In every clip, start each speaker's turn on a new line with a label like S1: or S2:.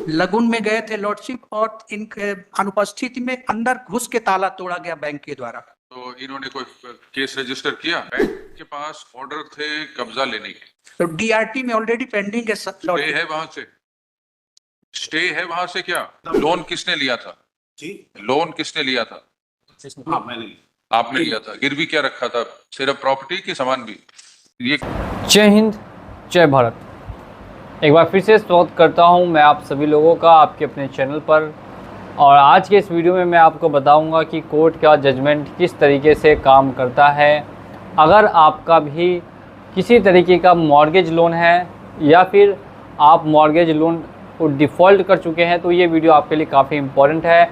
S1: लगुन में गए थे लॉर्डशिप और इनके अनुपस्थिति में अंदर घुस के ताला तोड़ा गया बैंक के द्वारा।
S2: तो इन्होंने कोई केस रजिस्टर किया? बैंक के पास ऑर्डर थे कब्जा लेने के,
S1: तो डीआरटी में ऑलरेडी पेंडिंग है
S2: स्टे है वहां से, स्टे है वहां से। क्या लोन किसने लिया था
S3: जी?
S2: लोन किसने लिया था?
S3: हाँ, मैंने।
S2: आपने लिया था। गिरवी क्या रखा था? सिर्फ प्रॉपर्टी की सामान भी? ये
S4: जय हिंद, जय भारत। एक बार फिर से स्वागत करता हूं मैं आप सभी लोगों का आपके अपने चैनल पर। और आज के इस वीडियो में मैं आपको बताऊंगा कि कोर्ट का जजमेंट किस तरीके से काम करता है। अगर आपका भी किसी तरीके का मॉर्गेज लोन है या फिर आप मॉर्गेज लोन को डिफ़ॉल्ट कर चुके हैं तो ये वीडियो आपके लिए काफ़ी इम्पोर्टेंट है।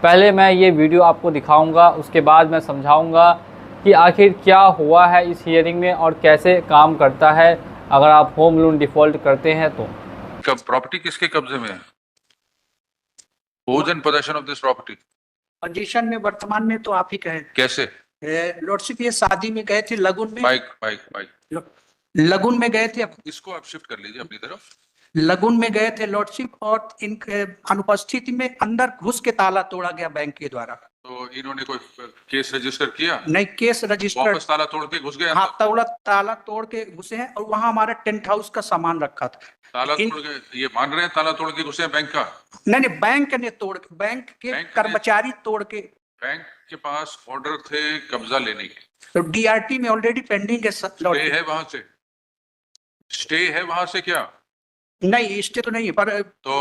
S4: पहले मैं ये वीडियो आपको दिखाऊंगा, उसके बाद मैं समझाऊंगा कि आखिर क्या हुआ है इस हियरिंग में और कैसे काम करता है अगर आप होम लोन डिफ़ॉल्ट करते हैं तो।
S2: कब प्रॉपर्टी किसके कब्जे में है? Who's in possession of this property?
S1: Position में वर्तमान में तो आप ही कहे।
S2: कैसे?
S1: लॉर्डशिप ये शादी में गए थे लगुन में।
S2: माइक
S1: लगुन में गए थे।
S2: इसको आप शिफ्ट कर लीजिए अपनी तरफ।
S1: लगुन में गए थे लॉर्डशिप और इनके अनुपस्थिति में अंदर घुस के ताला तोड़ा गया बैंक के द्वारा।
S2: तो इन्होंने कोई केस रजिस्टर किया?
S1: नहीं, केस रजिस्टर।
S2: वापस ताला तोड़ के घुस गए?
S1: हाँ, ताला तोड़ के घुसे हैं और वहां हमारा टेंट हाउस का सामान रखा था।
S2: ताला तोड़ के ये मान रहे हैं ताला तोड़ के घुसे हैं बैंक का?
S1: नहीं, बैंक ने तोड़ के, बैंक के कर्मचारी तोड़ के।
S2: बैंक के पास ऑर्डर थे कब्जा लेने के,
S1: तो डीआरटी में ऑलरेडी पेंडिंग है।
S2: स्टे है वहां से, स्टे है वहां से। क्या
S1: नहीं, स्टे तो नहीं है, पर
S2: तो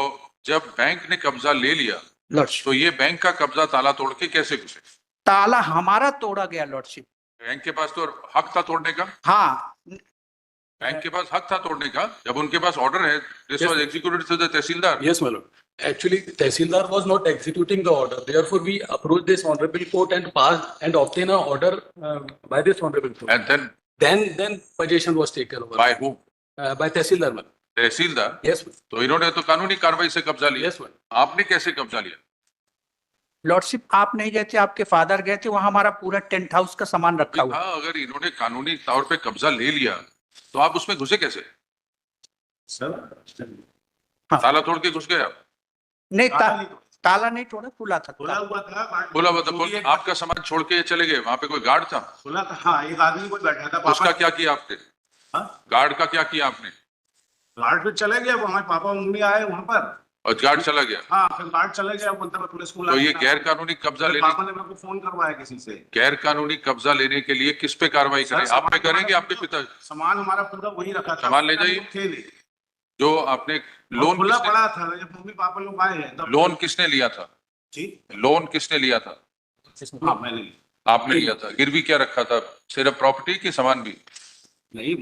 S2: जब बैंक ने कब्जा ले लिया
S1: लॉर्डशिप
S2: तो ये बैंक का कब्जा ताला तोड़ के कैसे घुसे?
S1: ताला हमारा तोड़ा गया लॉर्डशिप।
S2: बैंक के पास तो हक था तोड़ने का।
S1: हाँ,
S2: बैंक के पास हक था तोड़ने का जब उनके पास ऑर्डर है। This was executed to the tehsildar.
S3: Yes, my lord. Actually, Tehsildar was not executing the order. Therefore, we approached this honorable court and passed and obtained an order by this honorable court.
S2: And then
S3: Then possession was taken over
S2: by whom?
S3: by Tehsildar, ma'am.
S2: Tehsildar.
S3: Yes, ma'am.
S2: तो इन्होंने तो कानूनी कार्रवाई से कब्जा लिया।
S3: Yes, ma'am.
S2: आपने कैसे कब्जा लिया?
S1: लॉर्डशिप आप नहीं गए थे, आपके फादर गए थे, वहां हमारा पूरा टेंट हाउस का सामान रखा हुआ।
S2: हाँ, अगर इन्होंने कानूनी तौर पे कब्जा ले लिया तो आप उसमें घुसे कैसे?
S3: Sir.
S2: ताला तोड़ के घुस गए आप?
S1: नहीं, ताला नहीं तोड़ा, खुला था।
S3: खुला हुआ था।
S2: बोला आपका सामान छोड़ के चले गए, वहां पे कोई गार्ड था?
S3: खुला था। हाँ, एक आदमी कोई बैठा था।
S2: उसका क्या किया आपने?
S3: हाँ?
S2: गार्ड का क्या किया आपने?
S3: गार्ड पे चले गए, हमारे पापा मम्मी आए वहाँ पर
S2: और गार्ड चला गया?
S3: हाँ, फिर गार्ड चले गया, बोलता मैं पुलिस को
S2: तो ये गैर कानूनी कब्जा लेने,
S3: पापा ने मेरे को फोन करवाया किसी से।
S2: गैर कानूनी कब्जा लेने के लिए किस पे कार्रवाई करें? आप पे करेंगे? आपके पिता?
S3: सामान हमारा पूरा वही रखा था।
S2: सामान ले जाइए। जो आपने लोन
S3: खुला पड़ा था, जब मम्मी पापा लोग आए हैं।
S2: लोन किसने लिया था?
S3: जी?
S2: लोन किसने लिया था?
S3: हाँ, मैंने।
S2: आपने लिया था। गिरवी क्या रखा था? सिर्फ प्रॉपर्टी की सामान भी?
S3: नहीं,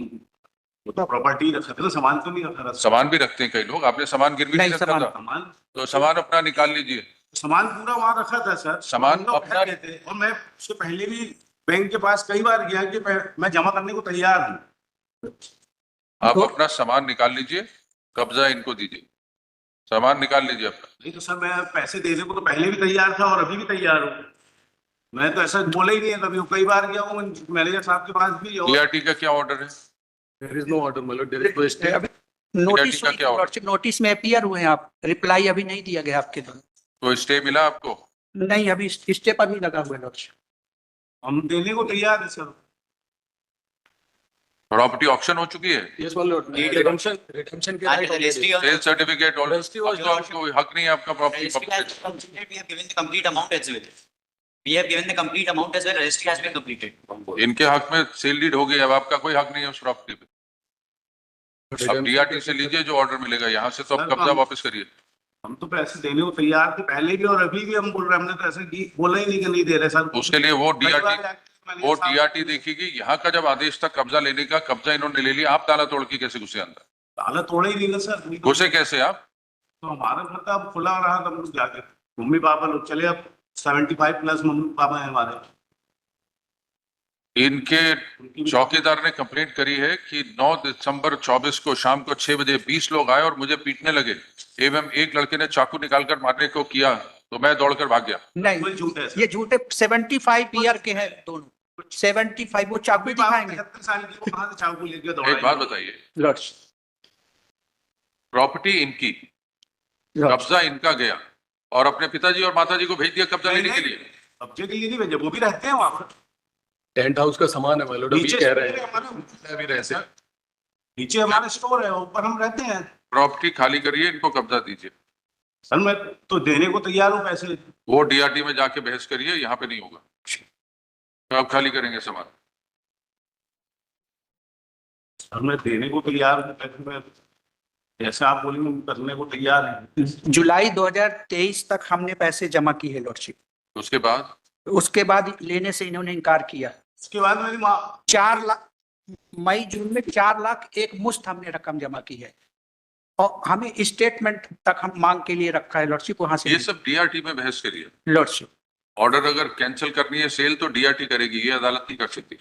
S3: वो तो प्रॉपर्टी रखा था, सामान तो नहीं रखा था।
S2: सामान भी रखते हैं कई लोग। आपने सामान गिरवी नहीं रखा था?
S3: सामान
S2: तो सामान अपना निकाल लीजिए।
S3: सामान पूरा वहां रखा था सर।
S2: सामान अपना।
S3: और मैं उससे पहले भी बैंक के पास कई बार गया कि मैं जमा करने को तैयार हूँ।
S2: आप अपना सामान निकाल लीजिए, कब्जा इनको दीजिए। सामान निकाल लीजिए अपना।
S3: नहीं तो सर, मैं पैसे देने को तो पहले भी तैयार था और अभी भी तैयार हूँ। मैं तो ऐसा बोला ही नहीं है कभी। कई बार गया हूँ मैनेजर साहब के पास भी।
S2: डीआरटी का क्या ऑर्डर है?
S3: There is no order, my lord. There is no stay.
S1: Notice
S2: का क्या
S1: लॉर्डशिप, नोटिस में अपीयर हुए हैं आप, रिप्लाई अभी नहीं दिया गया आपके द्वारा।
S2: तो स्टे मिला आपको?
S1: नहीं, अभी स्टे पर भी लगा हुआ है लॉर्डशिप।
S3: हम देने को तैयार है सर।
S2: प्रॉपर्टी ऑक्शन हो चुकी है?
S3: Yes, my lord. Redemption के right already.
S2: Sale certificate
S3: Registry was
S2: already. कोई हक नहीं है आपका प्रॉपर्टी?
S5: Registry has been completed. We have given the complete amount as well. We have given the complete amount as well. Registry has been completed.
S2: इनके हक में sale deed हो गई, अब आपका कोई हक नहीं है उस प्रॉपर्टी पे। अब डीआरटी से लीजिए जो ऑर्डर मिलेगा, यहाँ से तो अब कब्जा वापस करिए।
S3: हम तो पैसे देने को तैयार थे पहले भी और अभी भी। हम बोल रहे हैं, हमने तो ऐसे बोला ही नहीं कि नहीं दे रहे सर।
S2: उसके लिए वो डीआरटी देखिएगी। यहाँ का जब आदेश था कब्जा लेने का, कब्जा इन्होंने ले लिया, आप ताला तोड़ के कैसे घुसे अंदर?
S3: ताला तोड़ा ही नहीं ना सर।
S2: घुसे कैसे आप?
S3: तो हमारा घर था, अब खुला रहा था, हम लोग जाके मम्मी पापा लोग चले। अब 75 प्लस मम्मी पापा है हमारे।
S2: इनके चौकीदार ने कंप्लेंट करी है कि 9 दिसंबर 24 को शाम को 6 बजे 20 लोग आए और मुझे पीटने लगे एवं एक लड़के ने चाकू निकालकर मारने को किया तो मैं दौड़कर भाग गया।
S1: नहीं, ये झूठे 75 ईयर के हैं दोनों। 75 वो चाकू दिखाएंगे।
S3: 75 साल की वो कहां से चाकू लेके दौड़ा?
S2: एक बात बताइए, प्रॉपर्टी इनकी, कब्जा इनका गया और अपने पिताजी और माताजी को भेज दिया कब्जा
S6: नहीं,
S2: लेने के
S6: नहीं।
S2: लिए।
S6: कब्जे के लिए नहीं भेजे, वो भी रहते हैं वहां पर।
S3: टेंट हाउस का सामान है माय लॉर्ड, अभी
S6: नीचे
S3: कह रहे
S6: स्टोर है
S3: हैं
S6: हमारा,
S3: अभी रहते हैं।
S6: नीचे हमारा स्टोर है, ऊपर हम रहते हैं।
S2: प्रॉपर्टी खाली करिए, इनको कब्जा दीजिए।
S6: सर मैं तो देने को तैयार हूँ पैसे।
S2: वो डीआरटी में जाके बहस करिए, यहाँ पे नहीं होगा। तो आप खाली करेंगे सामान।
S6: सर मैं देने को तैयार हूँ पैसे, मैं जैसे आप बोलेंगे हम करने को तैयार हैं।
S1: जुलाई 2023 तक हमने पैसे जमा किए लॉर्डशिप।
S2: उसके बाद
S1: उसके बाद लेने से इन्होंने इनकार किया।
S6: उसके बाद मेरी माँ
S1: 4 लाख, मई जून में 4 लाख एक मुश्त हमने रकम जमा की है और हमें स्टेटमेंट तक हम मांग के लिए रखा है लॉर्डशिप, वहां से
S2: ये सब डीआरटी में बहस करिए।
S1: लॉर्डशिप।
S2: ऑर्डर अगर कैंसिल करनी है सेल तो डीआरटी करेगी, ये अदालत नहीं कर सकती।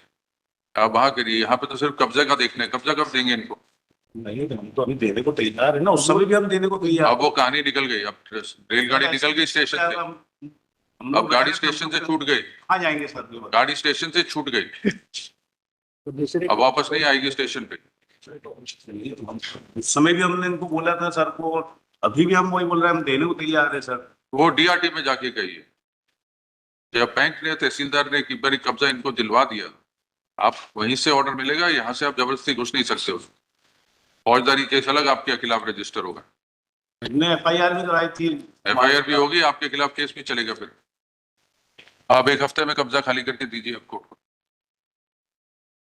S2: आप वहां करिए, यहाँ पे तो सिर्फ कब्जा का देखना है। कब्जा कब देंगे इनको?
S6: नहीं, हम तो अभी देने को तैयार है ना, उस समय भी हम देने को तैयार।
S2: अब वो कहानी निकल गई, अब रेलगाड़ी निकल गई स्टेशन से। अब गाड़ी स्टेशन से छूट गई,
S6: कहाँ जाएंगे सर?
S2: गाड़ी स्टेशन से छूट गई, अब वापस नहीं आएगी स्टेशन पे।
S6: उस समय भी हमने इनको बोला था सर को, अभी भी हम वही बोल रहे हैं, हम देने को तैयार है सर।
S2: वो डीआरटी में जाके कहिए। जब बैंक ने, तहसीलदार ने एक बार कब्जा इनको दिलवा दिया, आप वहीं से ऑर्डर मिलेगा, यहाँ से आप जबरदस्ती घुस नहीं सकते हो। फौजदारी केस अलग आपके खिलाफ रजिस्टर होगा,
S6: हमने एफआईआर भी कराई थी।
S2: एफआईआर भी होगी, आपके खिलाफ केस भी चलेगा। फिर आप 1 हफ्ते में कब्जा खाली करके दीजिए अब कोर्ट को।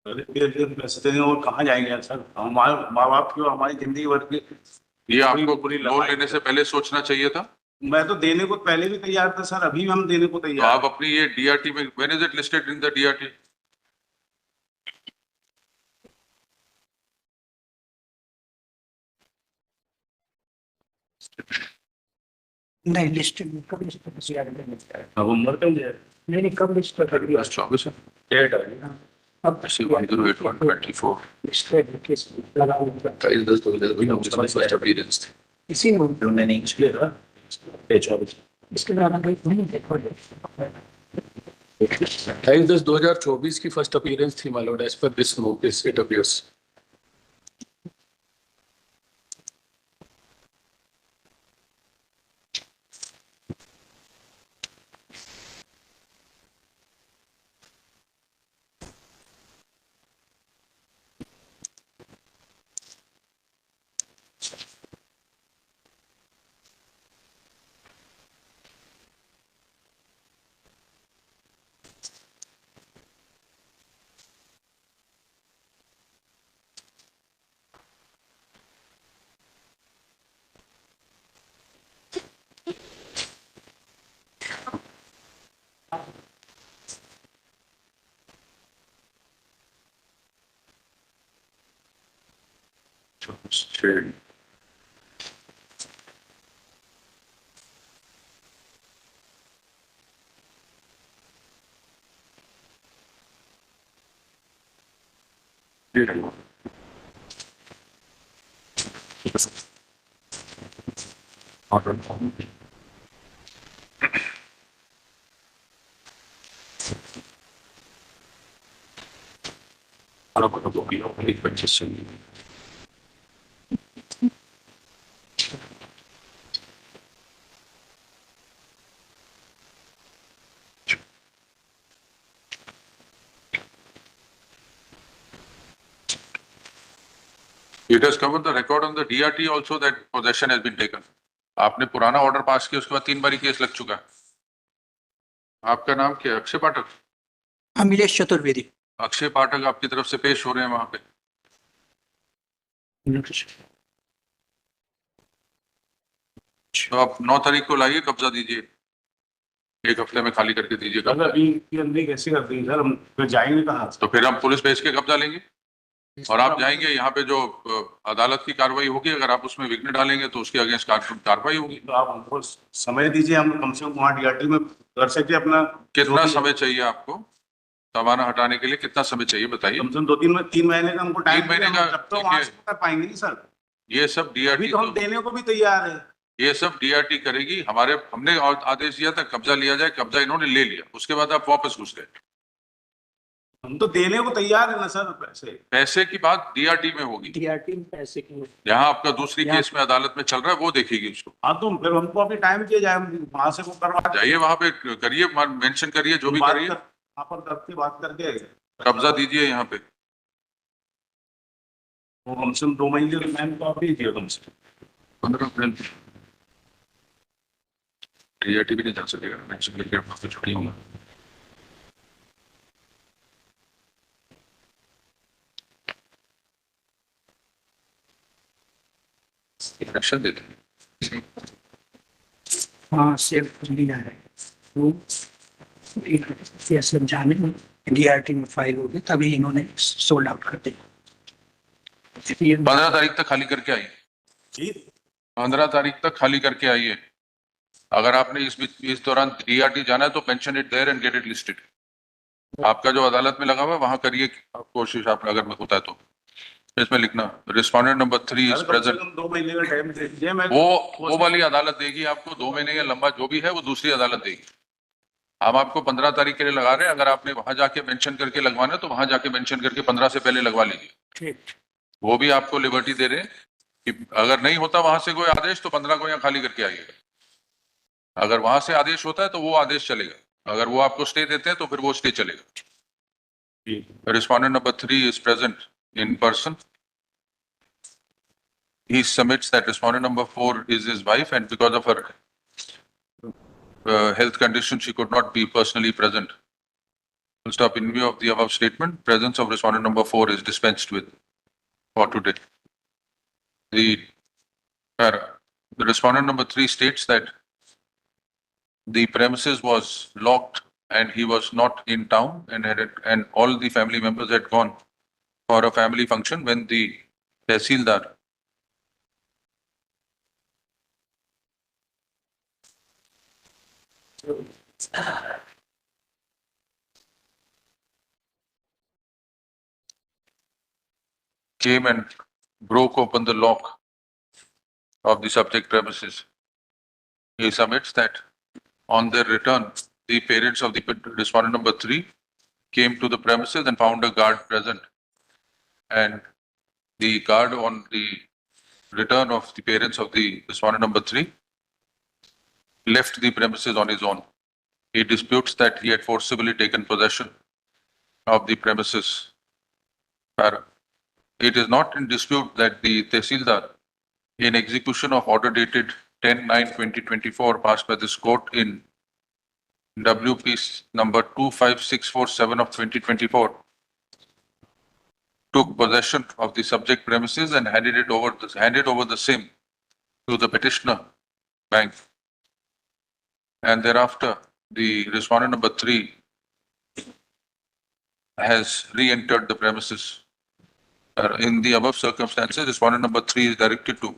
S6: पैसे देने और कहाँ जाएंगे सर? हमारे माँ बाप की और हमारी जिंदगी भर की।
S2: ये आपको
S6: पूरी
S2: लोन लेने से पहले सोचना चाहिए था।
S6: मैं तो देने को पहले भी तैयार था सर, अभी भी हम देने को
S2: तो
S6: तैयार
S2: आप अपनी ये डीआरटी में, when is it listed in the DRT?
S1: नहीं लिस्ट में कब लिस्ट पर किसी आदमी ने लिखा है?
S6: अब उम्र कम जाए।
S1: नहीं कब लिस्ट पर करी है?
S2: 24 है।
S6: डेट है।
S1: अब
S2: 108/124
S1: लिस्ट पे केस लगा हुआ है।
S2: 23/10/2024
S1: इसी में
S6: उन्होंने नहीं इसलिए था। डेट 24।
S1: इसके द्वारा कोई नहीं देखो।
S3: 28/10/2024 की फर्स्ट अपीयरेंस थी my lord, as per this notice it appears.
S2: It has covered the record on the DRT also that possession has been taken. आपने पुराना ऑर्डर पास किया, उसके बाद 3 बारी केस लग चुका है। आपका नाम क्या है? अक्षय पाठक।
S1: अमिलेश चतुर्वेदी।
S2: अक्षय पाठक आपकी तरफ से पेश हो रहे हैं वहां पे। तो आप 9 तारीख को लाइए, कब्जा दीजिए, 1 हफ्ते में खाली करके दीजिए
S6: सर
S2: कब्जा।
S6: अभी की अंदर कैसे कर देंगे सर? हम फिर जाएंगे कहाँ?
S2: तो फिर हम पुलिस भेज के कब्जा लेंगे और आप जाएंगे, यहाँ पे जो अदालत की कार्रवाई होगी, अगर आप उसमें विघ्न डालेंगे तो उसके अगेंस्ट कार्रवाई होगी।
S6: तो आप हमको समय दीजिए, हम कम से कम वहाँ डीआरटी में कर सके अपना।
S2: कितना समय चाहिए आपको सामान हटाने के लिए? कितना समय चाहिए बताइए।
S6: कम से कम 3 महीने का हमको टाइम
S2: 3 महीने का,
S6: तब तो वहाँ से कर पाएंगे नहीं सर।
S2: ये सब
S6: अभी
S2: डीआरटी
S6: तो हम देने को भी तैयार है।
S2: ये सब डीआरटी करेगी। हमने आदेश दिया था कब्जा लिया जाए, कब्जा इन्होंने ले लिया, उसके बाद आप वापस घुस गए।
S6: हम तो देने को तैयार है ना सर पैसे।
S2: पैसे की बात डीआरटी में होगी,
S1: डीआरटी में पैसे की
S2: यहाँ आपका दूसरी केस में अदालत में चल रहा है, वो देखेगी उसको।
S6: हाँ तो फिर हमको अभी टाइम दिया जाए, हम वहां से वो करवा
S2: जाइए वहां पे करिए, मेंशन करिए जो भी करिए,
S6: वहाँ पर करके बात करके
S2: कब्जा दीजिए यहाँ पे।
S6: वो कम से कम 2 महीने का टाइम तो आप दीजिए कम से कम।
S2: 15 अप्रैल डीआरटी भी नहीं जा सकेगा, मेंशन करके वहां पे छुट्टी होगा। एक्शन देते हैं।
S1: हाँ सेव लिया है वो ये समझाने में डीआरटी में फाइल होगी, तभी इन्होंने सोल्ड आउट कर दिया।
S2: 15 तारीख तक खाली करके आइए,
S6: जी
S2: 15 तारीख तक खाली करके आइए। अगर आपने इस दौरान डीआरटी जाना है तो mention it there and get it listed. आपका जो अदालत में लगा हुआ है वहां करिए कोशिश, आप अगर होता है तो इसमें लिखना रिस्पोंडेंट नंबर 3 इज
S6: कम से
S2: प्रेजेंट।
S6: कम 2 महीने का टाइम दीजिए। मैं
S2: वो वाली अदालत देगी आपको 2 महीने या लंबा जो भी है वो दूसरी अदालत देगी। हम आपको 15 तारीख के लिए लगा रहे हैं, अगर आपने वहां जाके मेंशन करके लगवाना है तो वहां जाके मेंशन करके 15 से पहले लगवा लीजिए।
S1: ठीक,
S2: वो भी आपको लिबर्टी दे रहे हैं कि अगर नहीं होता वहां से कोई आदेश तो 15 को यहाँ खाली करके आइएगा। अगर वहां से आदेश होता है तो वो आदेश चलेगा, अगर वो आपको स्टे देते हैं तो फिर वो स्टे चलेगा। Respondent number 3 is present in person. He submits that respondent number 4 is his wife, and because of her health condition, she could not be personally present. Full stop. In view of the above statement, presence of respondent number 4 is dispensed with for today. The respondent number 3 states that the premises was locked and he was not in town, and all the family members had gone for a family function when the Tehsildar came and broke open the lock of the subject premises. He submits that on their return, the parents of the respondent number 3 came to the premises and found a guard present. And the guard, on the return of the parents of the respondent number 3, left the premises on his own. He disputes that he had forcibly taken possession of the premises. It is not in dispute that the Tehsildar, in execution of order dated 10/9/2024 passed by this court in WP number 25647 of 2024, took possession of the subject premises and handed over the same to the petitioner bank. And thereafter, the respondent number 3 has re-entered the premises. In the above circumstances, respondent number 3 is directed to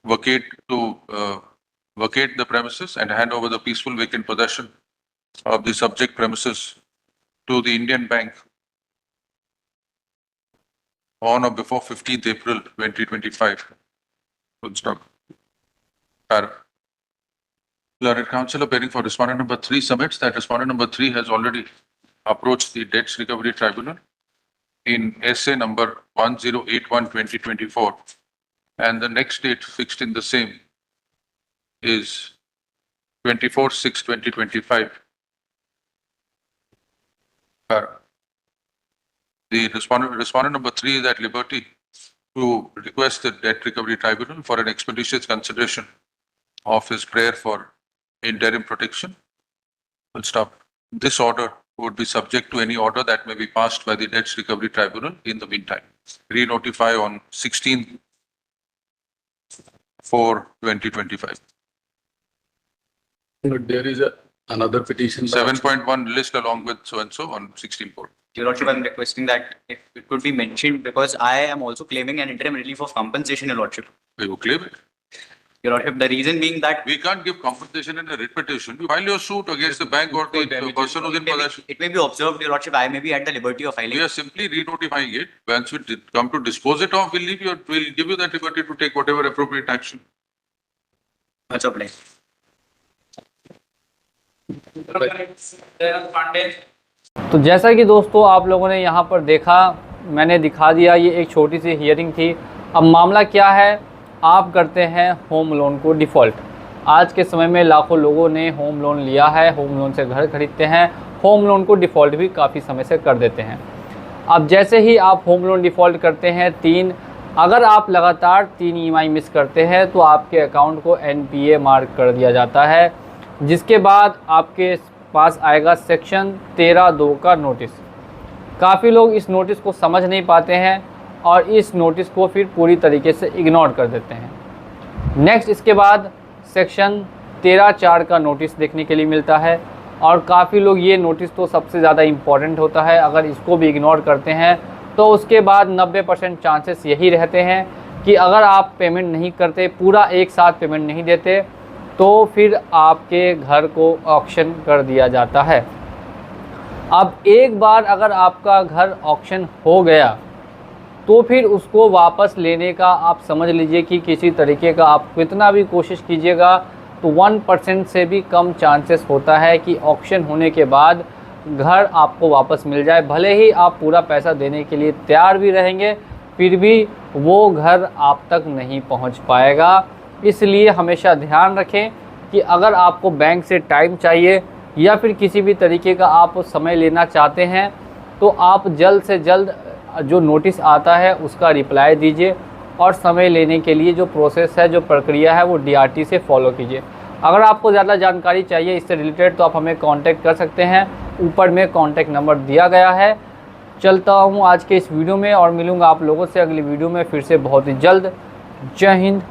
S2: vacate the premises and hand over the peaceful vacant possession of the subject premises to the Indian Bank on or before 15th April 2025. Full stop. Learned counsel appearing for respondent number 3 submits that respondent number 3 has already approached the Debts Recovery Tribunal in SA number 1081/2024, and the next date fixed in the same is 24/6/2025. The respondent number 3 is at liberty to request the Debt Recovery Tribunal for an expeditious consideration of his prayer for interim protection. Full stop. This order would be subject to any order that may be passed by the Debts Recovery Tribunal in the meantime. Re-notify on 16/4/2025.
S3: But there is another petition.
S2: 7.1 list along with so and so on 16/4.
S5: Your Lordship, I'm requesting that if it could be mentioned, because I am also claiming an interim relief of compensation, Your Lordship.
S2: You claim it.
S5: Your Lordship, the reason being that
S2: We can't give compensation in a writ petition. You file your suit against the bank or the person who's in possession.
S5: it may be observed, Your Lordship, I may be at the liberty of filing.
S2: We are simply re-notifying it. Once we come to dispose it off, we'll give you that liberty to take whatever appropriate action.
S5: Much obliged.
S4: तो जैसा कि दोस्तों आप लोगों ने यहाँ पर देखा, मैंने दिखा दिया, ये एक छोटी सी हियरिंग थी। अब मामला क्या है, आप करते हैं होम लोन को डिफ़ॉल्ट। आज के समय में लाखों लोगों ने होम लोन लिया है, होम लोन से घर खरीदते हैं, होम लोन को डिफ़ॉल्ट भी काफ़ी समय से कर देते हैं। अब जैसे ही आप होम लोन डिफ़ॉल्ट करते हैं, अगर आप लगातार 3 EMI मिस करते हैं तो आपके अकाउंट को NPA मार्क कर दिया जाता है, जिसके बाद आपके पास आएगा सेक्शन 13(2) का नोटिस। काफ़ी लोग इस नोटिस को समझ नहीं पाते हैं और इस नोटिस को फिर पूरी तरीके से इग्नोर कर देते हैं। नेक्स्ट इसके बाद सेक्शन 13(4) का नोटिस देखने के लिए मिलता है और काफ़ी लोग, ये नोटिस तो सबसे ज़्यादा इम्पॉर्टेंट होता है, अगर इसको भी इग्नोर करते हैं तो उसके बाद 90% चांसेस यही रहते हैं कि अगर आप पेमेंट नहीं करते, पूरा एक साथ पेमेंट नहीं देते, तो फिर आपके घर को ऑक्शन कर दिया जाता है। अब एक बार अगर आपका घर ऑक्शन हो गया तो फिर उसको वापस लेने का आप समझ लीजिए कि किसी तरीके का आप कितना भी कोशिश कीजिएगा तो 1% से भी कम चांसेस होता है कि ऑक्शन होने के बाद घर आपको वापस मिल जाए। भले ही आप पूरा पैसा देने के लिए तैयार भी रहेंगे, फिर भी वो घर आप तक नहीं पहुंच पाएगा। इसलिए हमेशा ध्यान रखें कि अगर आपको बैंक से टाइम चाहिए या फिर किसी भी तरीके का आप समय लेना चाहते हैं तो आप जल्द से जल्द जो नोटिस आता है उसका रिप्लाई दीजिए और समय लेने के लिए जो प्रोसेस है, जो प्रक्रिया है, वो DRT से फॉलो कीजिए। अगर आपको ज़्यादा जानकारी चाहिए इससे रिलेटेड तो आप हमें कांटेक्ट कर सकते हैं, ऊपर में कांटेक्ट नंबर दिया गया है। चलता हूँ आज के इस वीडियो में और मिलूँगा आप लोगों से अगली वीडियो में फिर से बहुत ही जल्द। जय हिंद,